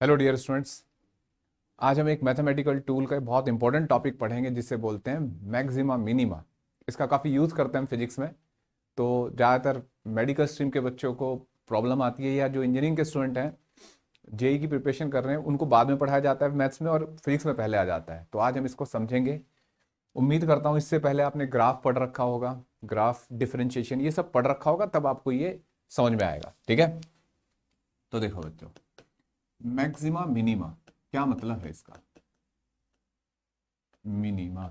Hello dear students. आज हम एक मैथमेटिकल टूल का एक बहुत इंपॉर्टेंट टॉपिक पढ़ेंगे जिसे बोलते हैं मैक्सिमा मिनिमा। इसका काफ़ी यूज़ करते हैं हम फिजिक्स में। तो ज़्यादातर मेडिकल स्ट्रीम के बच्चों को प्रॉब्लम आती है, या जो इंजीनियरिंग के स्टूडेंट हैं, जेई की प्रिपरेशन कर रहे हैं, उनको बाद में पढ़ाया जाता है मैथ्स में और फिजिक्स में पहले आ जाता है। तो आज हम इसको समझेंगे। उम्मीद करता हूँ इससे पहले आपने ग्राफ पढ़ रखा होगा, ग्राफ डिफरेंशिएशन ये सब पढ़ रखा होगा, तब आपको ये समझ में आएगा। ठीक है, तो देखो बच्चों, मैक्सिमा मिनिमा क्या मतलब है इसका। मिनिमा,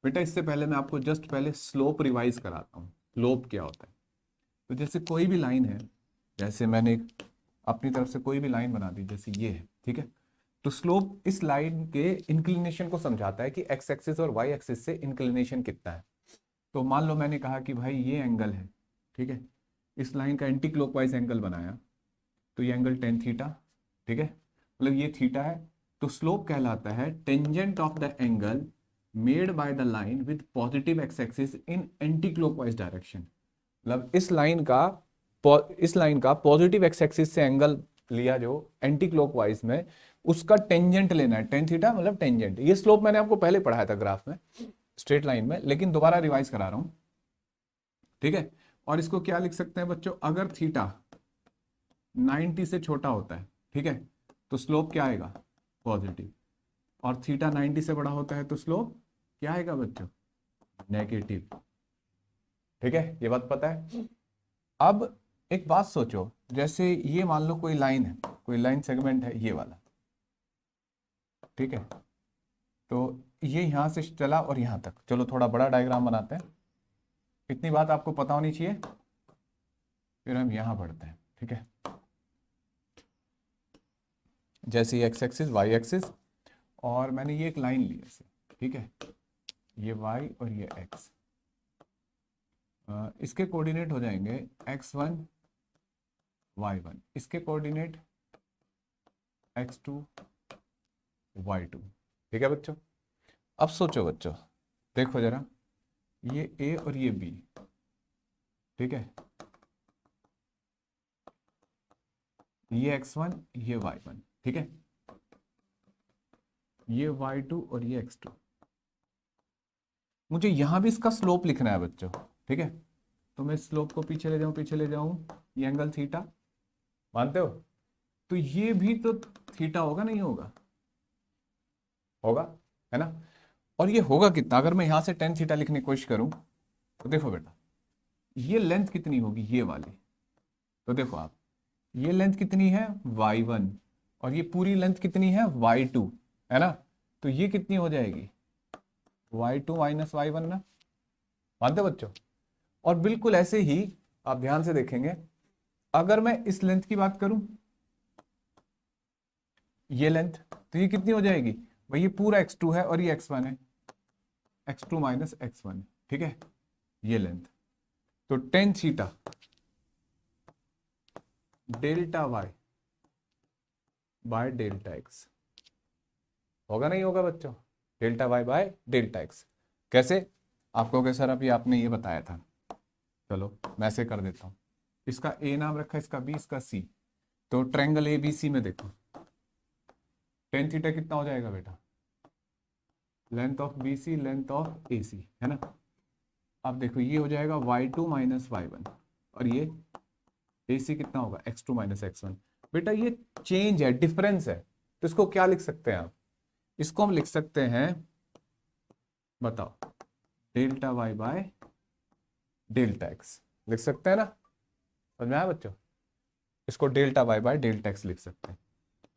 बेटा इससे पहले मैं आपको जस्ट पहले स्लोप रिवाइज कराता हूँ। स्लोप क्या होता है? तो जैसे कोई भी लाइन है, जैसे मैंने अपनी तरफ से कोई भी लाइन बना दी, जैसे ये है, ठीक है। तो स्लोप इस लाइन के इंक्लिनेशन को समझाता है कि एक्स एक्सिस और वाई एक्सिस से इंक्लिनेशन कितना है। तो मान लो मैंने कहा कि भाई ये एंगल है, ठीक है, इस लाइन का एंटी क्लॉकवाइज एंगल बनाया, तो ये एंगल टेन थीटा, ठीक है, मतलब ये थीटा है। तो स्लोप कहलाता है tangent of the angle made by the line with positive x axis in anti clockwise direction. मतलब इस लाइन का पॉजिटिव एक्स एक्सिस से एंगल लिया जो एंटी क्लॉकवाइज में, उसका टेंजेंट लेना है। टेन थीटा मतलब टेंजेंट। ये स्लोप मैंने आपको पहले पढ़ाया था ग्राफ में, स्ट्रेट लाइन में, लेकिन दोबारा रिवाइज करा रहा हूं, ठीक है। और इसको क्या लिख सकते हैं बच्चों, अगर थीटा 90 से छोटा होता है, ठीक है, तो स्लोप क्या आएगा? पॉजिटिव। और थीटा 90 से बड़ा होता है तो स्लोप क्या आएगा बच्चों? नेगेटिव। ठीक है, ये बात पता है। अब एक बात सोचो, जैसे ये मान लो कोई लाइन है, कोई लाइन सेगमेंट है ये वाला, ठीक है। तो ये यहां से चला और यहां तक, चलो थोड़ा बड़ा डायग्राम बनाते हैं। इतनी बात आपको पता होनी चाहिए, फिर हम यहां बढ़ते हैं, ठीक है। जैसे ये एक्स एक्सिस वाई एक्सिस, और मैंने ये एक लाइन ली ऐसे, ठीक है, ये y और ये x। इसके कोऑर्डिनेट हो जाएंगे x1 y1, इसके कोऑर्डिनेट x2 y2। ठीक है बच्चों। अब सोचो बच्चों, देखो जरा, ये a और ये b, ठीक है, ये x1 ये y1, ठीक है, ये y2 और ये x2। मुझे यहां भी इसका स्लोप लिखना है बच्चों, ठीक है। तो मैं स्लोप को पीछे ले जाऊं, पीछे ले जाऊं, ये एंगल थीटा, मानते हो? तो ये भी तो थीटा होगा, नहीं होगा? होगा, है ना। और ये होगा कितना? अगर मैं यहां से टेन थीटा लिखने की कोशिश करूं, तो देखो बेटा, ये लेंथ कितनी होगी ये वाली। तो देखो आप, ये लेंथ कितनी है y1, और ये पूरी लेंथ कितनी है y2, है ना। तो ये कितनी हो जाएगी? y2 माइनस y1 ना, मानते हो बच्चों? और बिल्कुल ऐसे ही आप ध्यान से देखेंगे, अगर मैं इस लेंथ की बात करूं, ये लेंथ, तो ये कितनी हो जाएगी भाई? ये पूरा x2 है और ये x1 है, x2 माइनस x1, ठीक है, ये लेंथ। तो tan theta delta y by delta x होगा, नहीं होगा बच्चों? Delta y by delta x. कैसे? आप कहोगे सर अभी आपने ये बताया था। चलो मैं ऐसे कर देता हूं, इसका ए नाम रखा, इसका बी, इसका सी। तो ट्रायंगल ए बी सी में देखो, टेन थीटा कितना हो जाएगा बेटा? Length of B C, length of A C, है ना। अब देखो ये हो जाएगा y2 माइनस y1, और ये ए सी कितना होगा? x2 minus x1। बेटा ये चेंज है, डिफरेंस है, तो इसको क्या लिख सकते हैं आप? इसको हम लिख सकते हैं, बताओ, delta y by delta x लिख सकते हैं ना। समझ में आया बच्चों? इसको delta y by delta x लिख सकते हैं।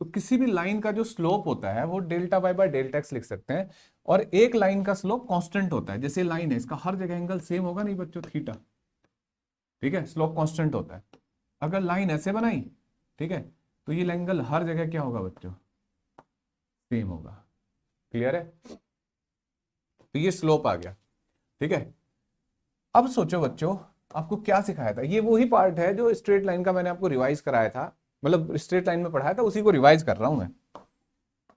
तो किसी भी लाइन का जो स्लोप होता है वो delta y by delta x लिख सकते हैं। और एक लाइन का स्लोप कांस्टेंट होता है, जैसे लाइन है, इसका हर जगह एंगल सेम होगा नहीं बच्चों, थीटा, ठीक है, स्लोप कांस्टेंट होता है। अगर लाइन ऐसे बनाई, ठीक है, तो ये एंगल हर जगह क्या होगा बच्चों? सेम होगा। क्लियर है? तो ये स्लोप आ गया, ठीक है। अब सोचो बच्चों, आपको क्या सिखाया था? ये वही पार्ट है जो स्ट्रेट लाइन का मैंने आपको रिवाइज कराया था, मतलब स्ट्रेट लाइन में पढ़ाया था, उसी को रिवाइज कर रहा हूं मैं,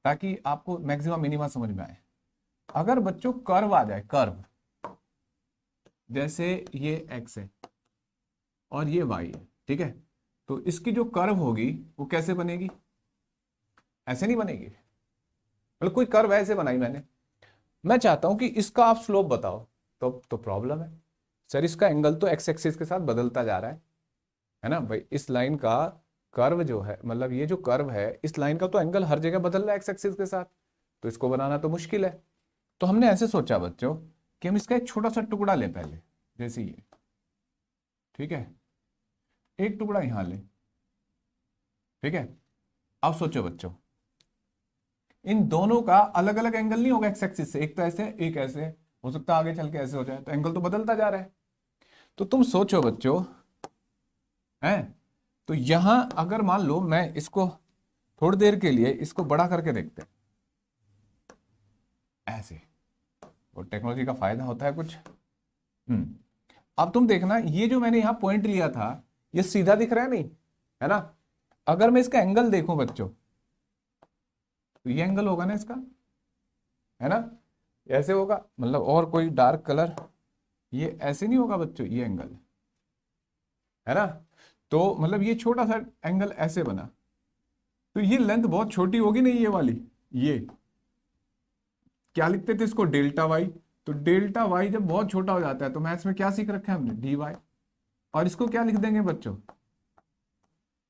ताकि आपको मैक्सिमम मिनिमा समझ में आए। अगर बच्चों कर्व आ जाए, कर्व, जैसे ये एक्स है और ये वाई है, ठीक है, तो इसकी जो कर्व होगी वो कैसे बनेगी, ऐसे नहीं बनेगी, मतलब कोई कर्व ऐसे बनाई मैंने, मैं चाहता हूं कि इसका आप स्लोप बताओ, तो प्रॉब्लम है सर, इसका एंगल तो एक्स एक्सिस के साथ बदलता जा रहा है ना भाई, इस लाइन का कर्व जो है, मतलब ये जो कर्व है इस लाइन का तो एंगल हर जगह बदल रहा है एक्स एक्सिस के साथ, तो इसको बनाना तो मुश्किल है। तो हमने ऐसे सोचा बच्चों कि हम इसका एक छोटा सा टुकड़ा लें पहले, जैसे ये, ठीक है, एक टुकड़ा यहां लें, ठीक है। अब सोचो बच्चों, इन दोनों का अलग अलग एंगल नहीं होगा एक्स एक्सिस से, एक तो ऐसे एक ऐसे, हो सकता है आगे चल के ऐसे हो जाए, तो एंगल तो बदलता जा रहा है। तो तुम सोचो बच्चों, है, तो यहां अगर मान लो मैं इसको थोड़ी देर के लिए इसको बड़ा करके देखते हैं ऐसे, और टेक्नोलॉजी का फायदा होता है कुछ। अब तुम देखना, ये जो मैंने यहां पॉइंट लिया था ये सीधा दिख रहा है नहीं, है ना, अगर मैं इसका एंगल देखूं बच्चों, तो ये एंगल होगा ना इसका, है ना, ऐसे होगा, मतलब और कोई डार्क कलर, ये ऐसे नहीं होगा बच्चों, ये एंगल, है ना, तो मतलब ये छोटा सा एंगल ऐसे बना, तो ये लेंथ बहुत छोटी होगी नहीं ये वाली, ये क्या लिखते थे इसको, डेल्टा वाई। तो डेल्टा वाई जब बहुत छोटा हो जाता है तो मैथ्स में क्या सीख रखा है हमने, डी वाई, और इसको क्या लिख देंगे बच्चों,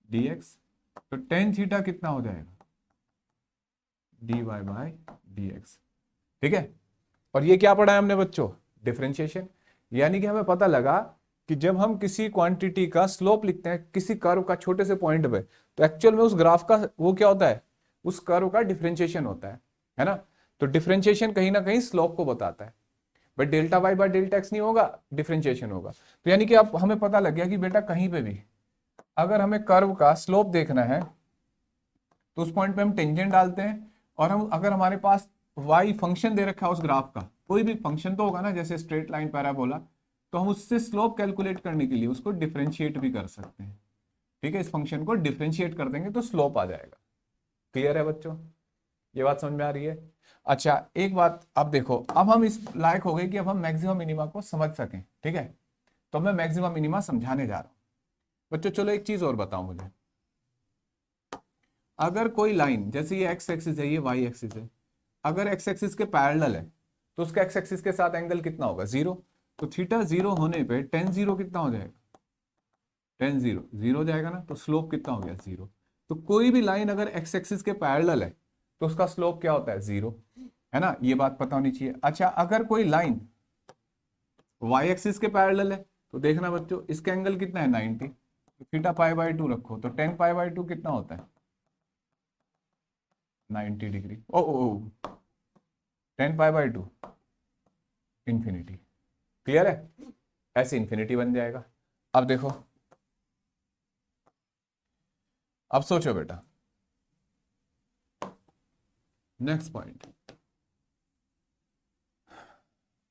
डी एक्स। तो टेन थीटा कितना हो जाएगा, d y by D x, ठीक है। और ये क्या पढ़ा है हमने बच्चों, डिफरेंशिएशन, यानी कि हमें पता लगा कि जब हम किसी क्वांटिटी का स्लोप लिखते हैं किसी कर्व का छोटे से पॉइंट पे, तो एक्चुअल में उस ग्राफ का वो क्या होता है, उस कर्व का डिफरेंशिएशन होता है ना। तो डिफरेंशिएशन कहीं ना कहीं स्लोप को बताता है, but delta y by delta x नहीं होगा, डिफरेंशिएशन होगा। तो यानी कि अब हमें पता लग गया कि बेटा कहीं पे भी अगर हमें कर्व का स्लोप देखना है तो उस पॉइंट पे हम टेंजेंट डालते हैं, और हम अगर हमारे पास वाई फंक्शन दे रखा है उस ग्राफ का, कोई भी फंक्शन तो होगा ना, जैसे स्ट्रेट लाइन, पैराबोला, तो हम उससे स्लोप कैलकुलेट करने के लिए उसको डिफरेंशिएट भी कर सकते हैं, ठीक है, इस फंक्शन को डिफरेंशिएट कर देंगे तो स्लोप आ जाएगा। क्लियर है बच्चों, ये बात समझ में आ रही है। अच्छा एक बात अब देखो, अब हम इस लायक हो गए कि अब हम मैक्सिमम मिनिमा को समझ सकें, ठीक है, तो मैं मैक्सिमम मिनिमा समझाने जा रहा हूं बच्चों। चलो एक चीज और बताओ मुझे, अगर कोई लाइन, जैसे ये एक्स एक्सिस है ये वाई एक्सिस है, अगर एक्स एक्सिस के पैरेलल है तो उसका एक्स एक्सिस के साथ एंगल कितना होगा, जीरो। तो थीटा जीरो होने पे टेन जीरो कितना हो जाएगा, टेन जीरो जीरो हो जाएगा ना, तो स्लोप कितना हो गया, जीरो। तो कोई भी लाइन अगर एक्स एक्सिस के पैरेलल है तो उसका स्लोप क्या होता है, जीरो, है ना, ये बात पता होनी चाहिए। अच्छा अगर कोई लाइन वाई एक्सिस के पैरेलल है तो देखना बच्चों इसका एंगल कितना है, 90, तो थीटा पाई बाई टू रखो, तो टेन पाई बाई टू कितना होता है, 90 डिग्री। ओ ओ, tan pi by two infinity. Clear है, ऐसे इंफिनिटी बन जाएगा। अब देखो, अब सोचो बेटा, नेक्स्ट पॉइंट,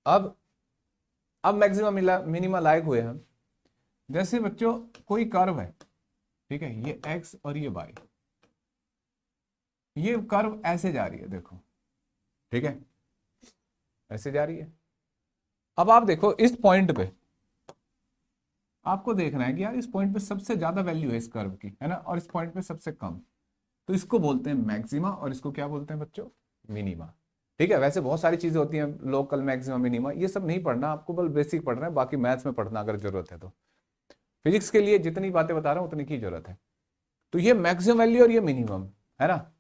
अब मैक्सिमम मिनिमा लायक हुए हम, जैसे बच्चों कोई कर्व है, ठीक है, ये एक्स और ये वाई, ये कर्व ऐसे जा रही है देखो, ठीक है, ऐसे जा रही है। अब आप देखो इस पॉइंट पे आपको देखना है कि यार इस पॉइंट पे सबसे ज्यादा वैल्यू है इस कर्व की, है ना, और इस पॉइंट पे सबसे कम, तो इसको बोलते हैं मैक्सिमा और इसको क्या बोलते हैं बच्चों, मिनिमा। ठीक है, वैसे बहुत सारी चीजें होती हैं, लोकल मैक्सिमा मिनिमा, ये सब नहीं पढ़ना आपको, बल बेसिक पढ़ना है, बाकी मैथ्स में पढ़ना अगर जरूरत है तो। फिजिक्स के लिए जितनी बातें बता रहा हूं उतनी की जरूरत है। तो ये मैक्सिमम वैल्यू और ये मिनिमम, है ना,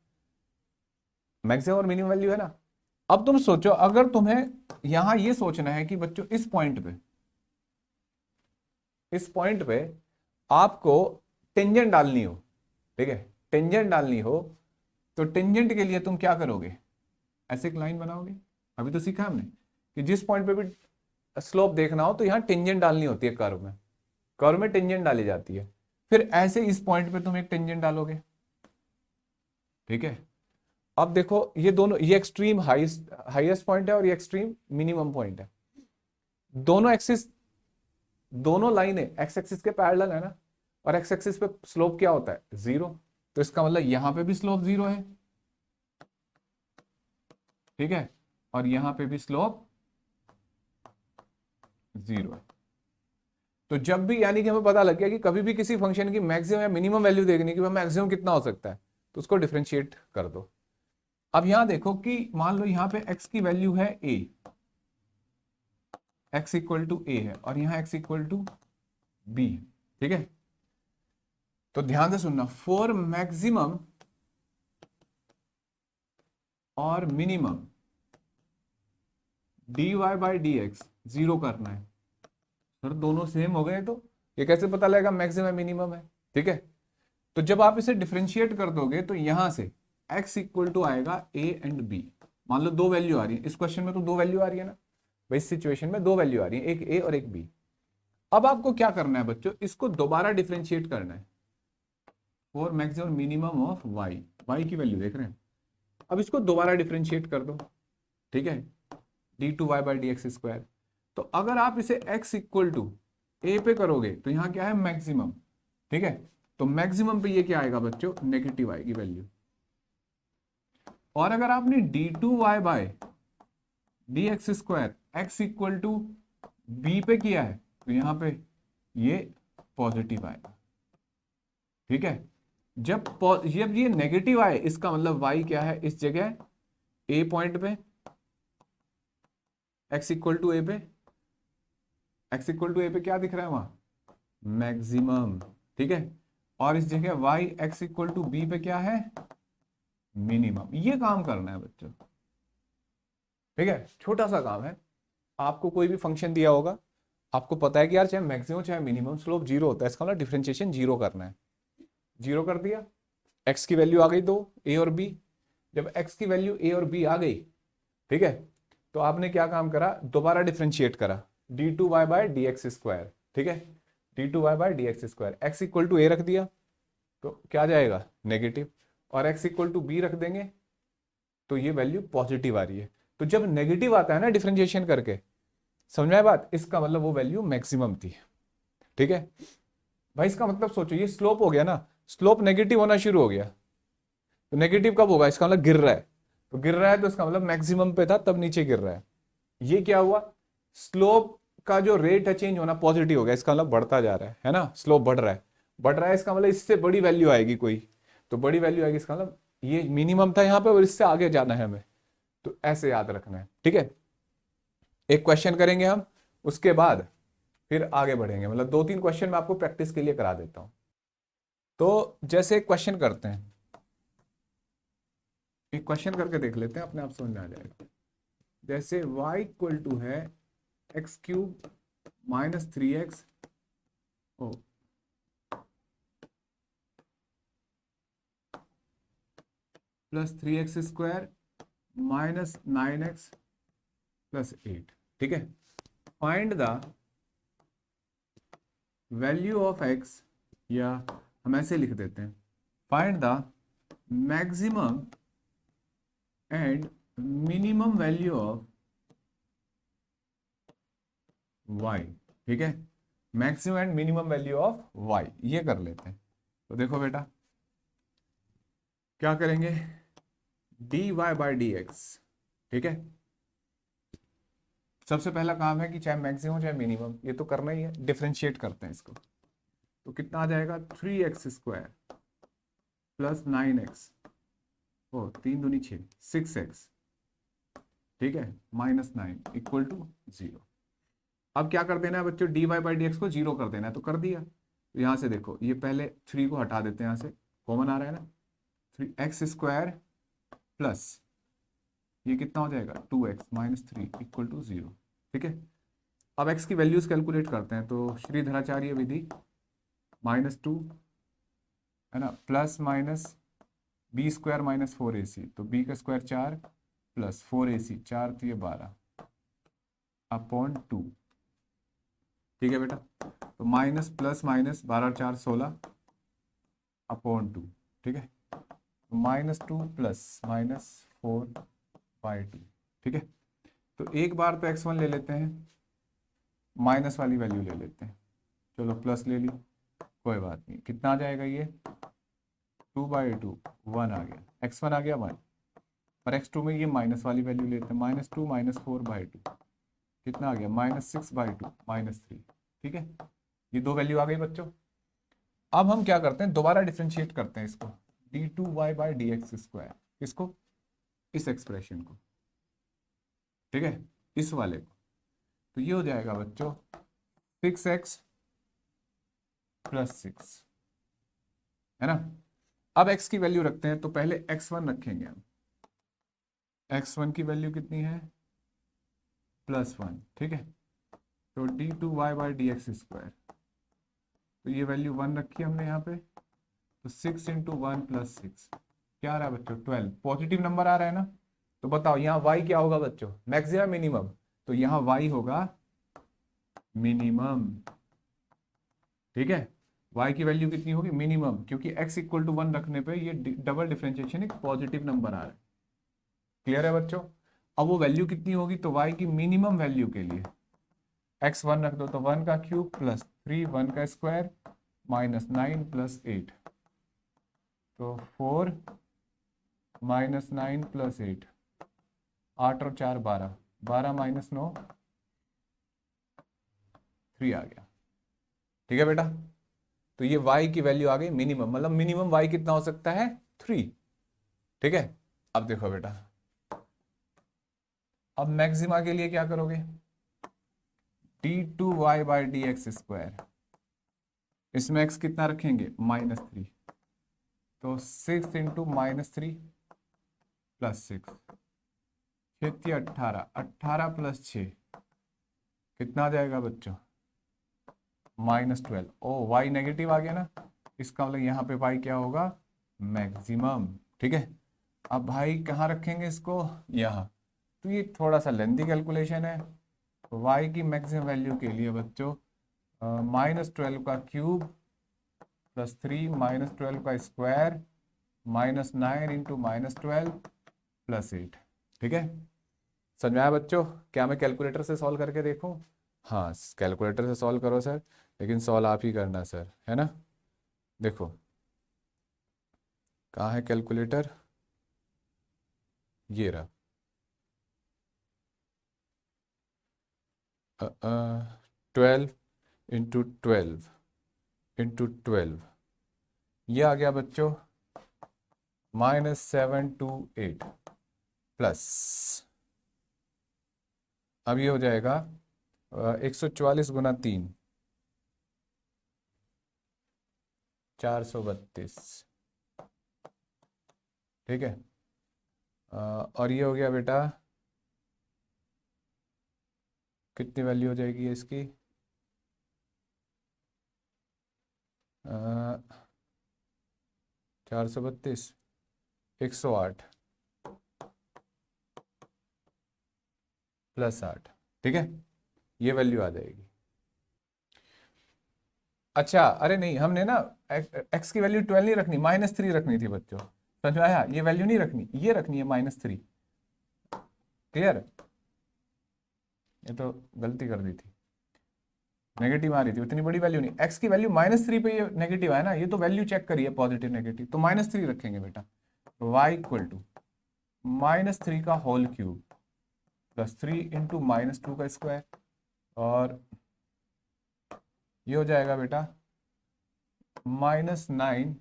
मैक्सिमम और मिनिमम वैल्यू है ना। अब तुम सोचो अगर तुम्हें यहां ये सोचना है कि बच्चों इस पॉइंट पे आपको टेंजेंट डालनी हो, ठीक है, टेंजेंट डालनी हो, तो टेंजेंट के लिए तुम क्या करोगे, ऐसे एक लाइन बनाओगे। अभी तो सीखा हमने कि जिस पॉइंट पे भी स्लोप देखना हो तो यहां टेंजेंट डालनी होती है, कर्व में टेंजेंट डाली जाती है, फिर ऐसे इस पॉइंट पे तुम एक टेंजेंट डालोगे, ठीक है। अब देखो ये दोनों, ये एक्सट्रीम हाईएस्ट पॉइंट है और ये एक्सट्रीम मिनिमम पॉइंट है, दोनों एक्सिस, दोनों लाइनें एक्स एक्सिस के पैरेलल है ना, और एक्स एक्सिस पे स्लोप क्या होता है, जीरो, तो इसका मतलब यहां पे भी स्लोप जीरो है, ठीक है, और यहां पे भी स्लोप जीरो है। तो जब भी यानी कि हमें पता लग गया कि कभी भी किसी फंक्शन की मैक्सिमम या मिनिमम वैल्यू देखनी कि मैक्सिमम कितना हो सकता है, तो उसको डिफरेंशिएट कर दो। अब यहां देखो कि मान लो यहां पे x की वैल्यू है a, x equal to a है, और यहां x इक्वल टू b, ठीक है। तो ध्यान से सुनना, फॉर मैक्सिमम और minimum dy by D x zero करना है। सर दोनों सेम हो गए तो ये कैसे पता लगेगा मैक्सिमम मिनिमम है, ठीक है। तो जब आप इसे डिफरेंशिएट कर दोगे तो यहां से x इक्वल टू आएगा a एंड b। मान लो दो वैल्यू आ रही है इस क्वेश्चन में, तो दो वैल्यू आ रही है ना भाई, इस सिचुएशन में दो वैल्यू आ रही है, एक a और एक b। अब आपको क्या करना है बच्चों, इसको दोबारा डिफरेंशिएट करना है for maximum minimum of y की वैल्यू देख रहे हैं। अब इसको दोबारा डिफरेंशिएट कर दो, ठीक है, D two y by D x square. तो अगर आप इसे x इक्वल टू ए पे करोगे तो यहां क्या है मैक्सिमम, ठीक है। तो मैक्सिमम पे ये क्या आएगा बच्चों, नेगेटिव y की वैल्यू। और अगर आपने d two Y by D x square x equal to B पे किया है तो यहां पे ये पॉजिटिव आएगा, ठीक है। जब ये नेगेटिव आए इसका मतलब y क्या है इस जगह a पॉइंट पे, x इक्वल टू ए पे, x इक्वल टू ए पे क्या दिख रहा है वहां मैक्सिमम, ठीक है। और इस जगह y x equal to B पे क्या है मिनिमम। ये काम करना है बच्चों, ठीक है, छोटा सा काम है। आपको कोई भी फंक्शन दिया होगा, आपको पता है कि यार चाहे मैक्सिमम चाहे मिनिमम स्लोप जीरो होता है, इसका मतलब डिफरेंशिएशन जीरो करना है। जीरो कर दिया, x की वैल्यू आ गई दो a और b। जब x की वैल्यू a और b आ गई, ठीक है, तो आपने क्या काम करा, दोबारा डिफरेंशिएट करा D two Y by D x square, ठीक है, D two Y by D x square. X equal to A रख दिया तो क्या आ जाएगा नेगेटिव, और x इक्वल टू बी रख देंगे तो ये वैल्यू पॉजिटिव आ रही है। तो जब नेगेटिव आता है ना डिफरेंशिएशन करके, समझ में आया बात, इसका मतलब वो वैल्यू मैक्सिमम थी, ठीक है भाई। इसका मतलब सोचो ये स्लोप हो गया ना, स्लोप नेगेटिव होना शुरू हो गया, तो नेगेटिव कब होगा, इसका मतलब गिर रहा है। तो गिर रहा है तो इसका मतलब मैक्सिमम पे था तब नीचे गिर रहा है। ये क्या हुआ, स्लोप का जो रेट है चेंज होना पॉजिटिव हो गया, इसका मतलब बढ़ता जा रहा है ना, स्लोप बढ़ रहा है, बढ़ रहा है, इसका मतलब इससे बड़ी वैल्यू आएगी कोई, तो बड़ी वैल्यू आएगी, इसका मतलब ये मिनिमम था यहाँ पे और इससे आगे जाना है हमें। तो ऐसे याद रखना है, ठीक है। एक क्वेश्चन करेंगे हम, उसके बाद फिर आगे बढ़ेंगे, मतलब दो तीन क्वेश्चन मैं आपको प्रैक्टिस के लिए करा देता हूं। तो जैसे एक क्वेश्चन करते हैं, एक क्वेश्चन करके देख लेते हैं, अपने आप समझ में आ जाएगा। जैसे y इक्वल टू है x cube minus three x plus three x square minus nine x plus eight, ठीक है। Find the value of x, या हम ऐसे लिख देते हैं, find the maximum and minimum value of y, ठीक है, maximum and minimum value of y, ये कर लेते हैं। तो देखो बेटा क्या करेंगे, dy बाई डी एक्स, ठीक है। सबसे पहला काम है कि चाहे मैक्सिमम चाहे मिनिमम ये तो करना ही है, डिफरेंशिएट करते हैं इसको। तो कितना आ जाएगा, three x square plus nine X, ओ तीन दूनी छः, सिक्स एक्स, ठीक है, minus nine equal to zero. अब क्या कर देना है बच्चों, D Y by D X को जीरो कर देना है, तो कर दिया। तो यहाँ से देखो ये पहले थ्री को हटा देते हैं, यहाँ से कॉमन आ रहा है ना, थ्री एक्स स्क्वायर प्लस ये कितना हो जाएगा two x minus three equal to zero, ठीक है। अब x की वैल्यूज कैलकुलेट करते हैं, तो श्रीधराचार्य विधि माइनस टू है ना, plus minus B square minus four A C, तो बी का स्क्वायर चार प्लस फोर ए सी, चार तो ये बारह अपॉन टू, ठीक है बेटा। तो माइनस प्लस माइनस बारह चार सोलह अपॉन टू, ठीक है, minus two plus minus four by two, ठीक है। तो एक बार तो x1 ले लेते हैं, माइनस वाली वैल्यू ले लेते हैं, चलो प्लस ले ली, कोई बात नहीं, कितना आ जाएगा ये टू बाई टू, वन आ गया, x1 आ गया वन, और x2 में ये माइनस वाली वैल्यू लेते हैं, minus two minus four by two, कितना आ गया minus six by two minus three, ठीक है। ये दो वैल्यू आ गई बच्चों। अब हम क्या करते हैं, दोबारा डिफ्रेंशिएट करते हैं इसको, d2y by D x square, इसको, इस एक्सप्रेशन को, ठीक है, इस वाले को। तो ये हो जाएगा बच्चों 6x प्लस 6, है ना। अब x की वैल्यू रखते हैं, तो पहले x1 रखेंगे हम। x1 की वैल्यू कितनी है, +1, ठीक है। तो d2y by D x square, तो ये वैल्यू 1 रखी हमने यहाँ पे, तो 6 इंटू 1 प्लस 6 क्या आ रहा है बच्चों, 12। पॉजिटिव नंबर आ रहा है ना। तो बताओ यहाँ y क्या होगा बच्चों, मैक्सिमम मिनिमम। तो यहाँ y होगा मिनिमम, ठीक है। y की वैल्यू कितनी होगी, मिनिमम, क्योंकि x इक्वल टू 1 रखने पे ये डबल डिफरेंशिएशन एक पॉजिटिव नंबर आ रहा है। क्लियर है बच्चों। अब वो वैल्यू कितनी होगी, तो y की मिनिमम वैल्यू के लिए x1 रख दो, तो 1 का क्यूब प्लस 3, 1 का स्क्वायर माइनस 9 प्लस 8, तो 4 माइनस 9 प्लस 8, 8 और 4 12, 12 माइनस 9 3 आ गया, ठीक है बेटा। तो ये y की वैल्यू आ गई मिनिमम, मतलब मिनिमम y कितना हो सकता है, 3, ठीक है। अब देखो बेटा, अब मैक्सिमा के लिए क्या करोगे, d2y by D x square, इसमें x कितना रखेंगे, -3, तो 6 इंटू -3 प्लस 6, 6 18, 18 प्लस 6 कितना आ जाएगा बच्चों, -12। ओ y नेगेटिव आ गया ना, इसका मतलब यहाँ पे y क्या होगा, मैक्सिमम, ठीक है। अब भाई कहाँ रखेंगे इसको, यहाँ। तो ये थोड़ा सा लेंथी कैलकुलेशन है। तो y की मैक्सिमम वैल्यू के लिए बच्चों -12 का क्यूब प्लस 3 -12 का स्क्वायर -9 इंटू -12 प्लस 8, ठीक है। समझ में आया बच्चों। क्या मैं कैलकुलेटर से सॉल्व करके देखूं, हाँ कैलकुलेटर से सॉल्व करो सर, लेकिन सॉल्व आप ही करना सर, है ना। देखो कहाँ है कैलकुलेटर, ये रहा, 12 इंटू 12 इंटू 12, ये आ गया बच्चों -728 प्लस, अब ये हो जाएगा 144 गुना 3, 432, ठीक है। और ये हो गया बेटा, कितनी वैल्यू हो जाएगी ये इसकी, 432, 108 प्लस 8, ठीक है, ये वैल्यू आ जाएगी। अच्छा अरे नहीं, हमने ना x की वैल्यू 12 नहीं रखनी, -3 रखनी थी बच्चों, समझ में आया। ये वैल्यू नहीं रखनी, ये रखनी है -3, क्लियर। ये तो गलती कर दी थी, नेगेटिव आ रही थी, उतनी बड़ी वैल्यू नहीं। x की वैल्यू -3 पे ये नेगेटिव है ना, ये तो वैल्यू चेक करिए पॉजिटिव नेगेटिव, तो -3 रखेंगे बेटा। y इक्वल टू -3 का होल क्यूब प्लस 3 इंटू -2 का स्क्वायर, और ये हो जाएगा बेटा -9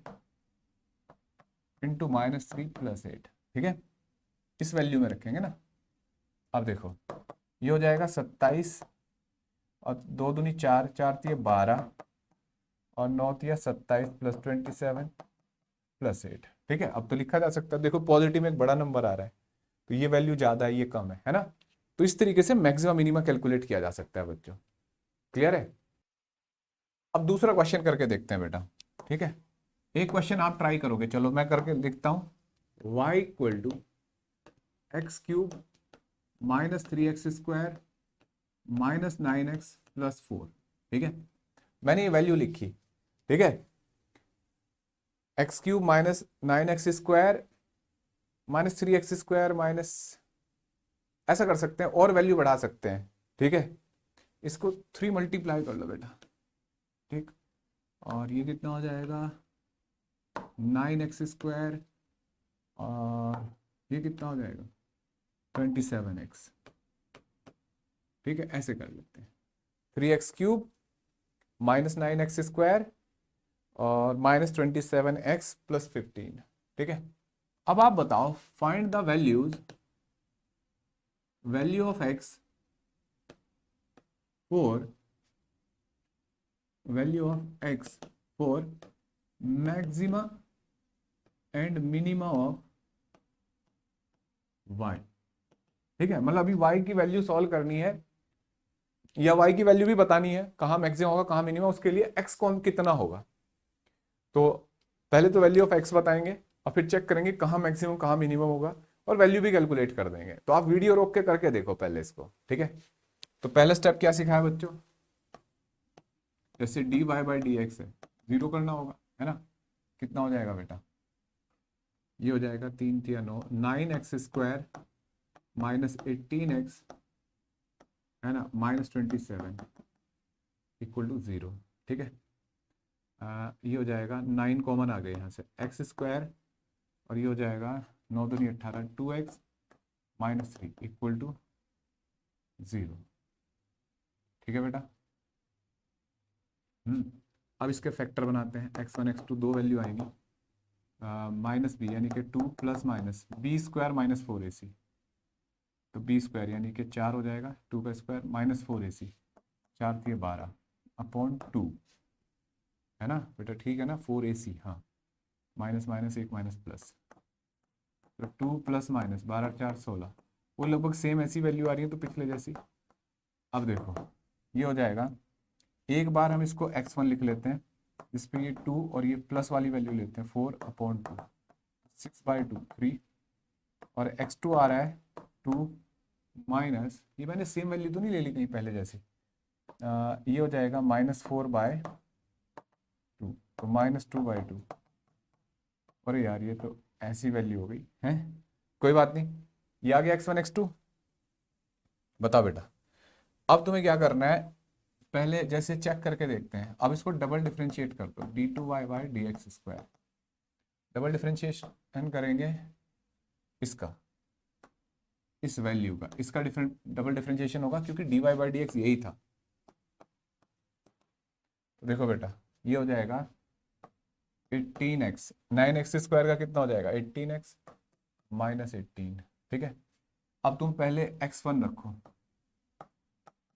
इंटू -3 प्लस 8, ठीक है। इस वैल्यू में रखेंगे ना। अब देखो ये हो जाएगा 27, और 2 दूनी 4, 4 तिये 12, और 9 तिया 27 प्लस 27 प्लस 8, ठीक है। अब तो लिखा जा सकता है, देखो पॉजिटिव में एक बड़ा नंबर आ रहा है, तो ये वैल्यू ज्यादा है, ये कम है ना। तो इस तरीके से मैक्सिमम मिनिमम कैलकुलेट किया जा सकता है बच्चों, क्लियर है। अब दूसरा क्वेश्चन करके देखते हैं बेटा, ठीक है। एक क्वेश्चन आप ट्राई करोगे, चलो मैं करके देखता हूं। y equal to x cube -3x² -9x plus 4, ठीक है। मैंने ये वैल्यू लिखी, ठीक है। x³ -9x² -3x² माइनस, ऐसा कर सकते हैं, और वैल्यू बढ़ा सकते हैं, ठीक है। इसको 3 मल्टीप्लाई कर लो बेटा, ठीक। और ये कितना हो जाएगा 9x², और ये कितना हो जाएगा 27x, ठीक है। ऐसे कर लेते हैं, 3x³ -9x² और -27x + 15। ठीक है, अब आप बताओ find the value of x for maxima and minima of y। ठीक है, मतलब अभी y की वैल्यू सॉल्व करनी है या y की वैल्यू भी बतानी है, कहाँ मैक्सिमम होगा कहाँ मिनिमम, उसके लिए x कौन कितना होगा। तो पहले तो वैल्यू ऑफ x बताएंगे और फिर चेक करेंगे कहाँ मैक्सिमम कहाँ मिनिमम होगा और वैल्यू भी कैलकुलेट कर देंगे। तो आप वीडियो रोक के करके देखो पहले इसको। ठीक है, तो पहला स्टेप क्या सिखाया बच्चों, जैसे dy/dx है, जीरो करना होगा, है ना। कितना हो जाएगा बेटा, ये हो जाएगा 3 × 9 9x² -18x, है ना, -27 = 0। ठीक है, ये हो जाएगा 9 कॉमन आ गए यहाँ से, x² और ये हो जाएगा 9 दूनी 18, 2x -3 = 0। ठीक है बेटा। अब इसके फैक्टर बनाते हैं, x1 x2 दो वैल्यू आएंगी, -b यानी कि 2 + -b² -4ac, तो b² यानी कि 4 हो जाएगा, 2 का स्क्वायर -4ac, 4 × 12 अपॉन 2, है ना बेटा, ठीक है ना, 4ac, हाँ, माइनस माइनस एक माइनस प्लस, तो 2 + -12 4 16, वो लगभग सेम ऐसी वैल्यू आ रही है तो पिछले जैसी। अब देखो ये हो जाएगा, एक बार हम इसको x1 लिख लेते हैं, इस पे ये 2 और ये प्लस वाली वैल्यू लेते हैं 4/2, 6/2 3, और x2 आ रहा है 2 माइनस, ये मैंने सेम वैल्यू तो नहीं ले ली कहीं पहले जैसी, ये हो जाएगा -4/2, तो -2/2। अरे यार ये तो ऐसी वैल्यू हो गई है, कोई बात नहीं, ये आ गया x1 x2। बताओ बेटा, अब तुम्हें क्या करना है, पहले जैसे चेक करके देखते हैं, अब इसको डबल डिफरेंशिएट कर दो, d2y/dx², डबल डिफरेंशिएशन करेंगे इसका, इस वैल्यू का, इसका डबल डिफरेंशिएशन होगा क्योंकि dy/dx यही था। तो देखो बेटा ये हो जाएगा 18x, 9x² का कितना हो जाएगा 18x -18। ठीक है, अब तुम पहले x1 रखो,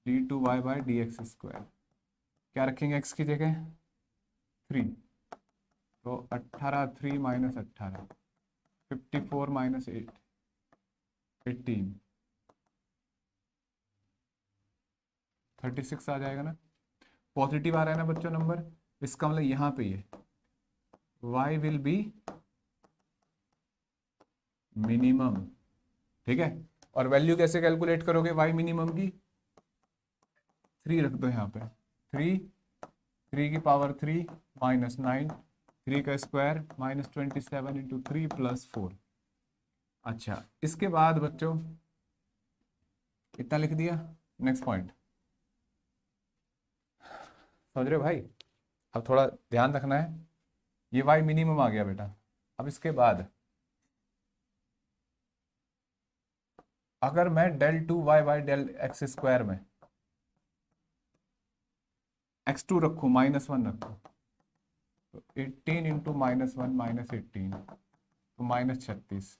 d2y/dx², क्या रखेंगे x की जगह 3, तो 18 3 -18 54 -8 18 36 आ जाएगा ना, पॉजिटिव आ रहा है ना बच्चों नंबर, इसका मतलब यहाँ पे ये y विल बी मिनिमम। ठीक है, और वैल्यू कैसे कैलकुलेट करोगे y मिनिमम की, 3 रख दो यहाँ पे, 3 3 की पावर 3 -9, 3 का स्क्वायर -27 × 3 + 4। अच्छा, इसके बाद बच्चों कितना लिख दिया, नेक्स्ट पॉइंट, समझ रहे हो भाई। अब थोड़ा ध्यान रखना है, ये y मिनिमम आ गया बेटा। अब इसके बाद अगर मैं del2y/del x² में x2 रखूँ -1 रखूँ, तो 18 × -1 -18, तो -36,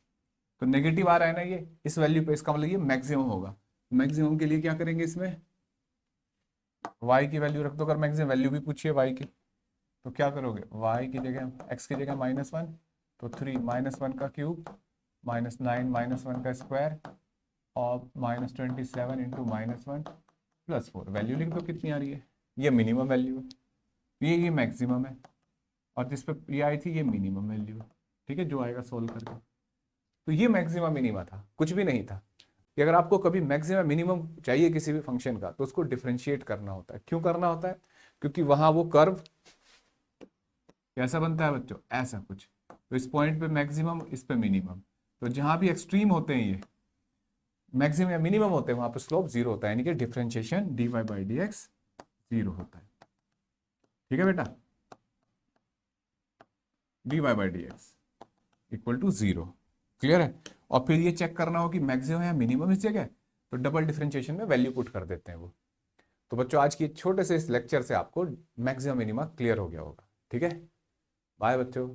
तो नेगेटिव आ रहा है ना ये इस वैल्यू पे, इसका मतलब ये मैक्सिमम होगा। मैक्सिमम के लिए क्या करेंगे, इसमें y की वैल्यू रख दो, अगर मैक्सिमम वैल्यू भी पूछिए y की, तो क्या करोगे, y की जगह x की जगह -1, तो 3 -1 का क्यूब -9 -1 का स्क्वायर और -27 × -1 + 4, वैल्यू लिख दो कितनी आ रही है, ये मिनिमम वैल्यू है, ये मैक्सिमम है, और जिस पे ये आई थी ये मिनिमम वैल्यू है। ठीक है, जो आएगा सोल्व करके, तो ये मैक्सिमम मिनिमा था, कुछ भी नहीं था। कि अगर आपको कभी मैक्सिमम मिनिमम चाहिए किसी भी फंक्शन का, तो उसको डिफरेंशिएट करना होता है। क्यों करना होता है, क्योंकि वहां वो कर्व कैसा बनता है बच्चों, ऐसा कुछ, तो इस पॉइंट पे मैक्सिमम, इस पे मिनिमम, तो जहां भी एक्सट्रीम होते हैं ये मैक्सिमम या मिनिमम होते हैं, वहां पे स्लोप 0 होता है, यानी कि डिफरेंशिएशन dy/dx 0 होता है। ठीक है बेटा, dy/dx = 0, क्लियर है। और फिर ये चेक करना हो कि मैक्सिमम या मिनिमम इस जगह, तो डबल डिफरेंशिएशन में वैल्यू पुट कर देते हैं वो। तो बच्चों आज की छोटे से इस लेक्चर से आपको मैक्सिमम मिनिमा क्लियर हो गया होगा। ठीक है, बाय बच्चों।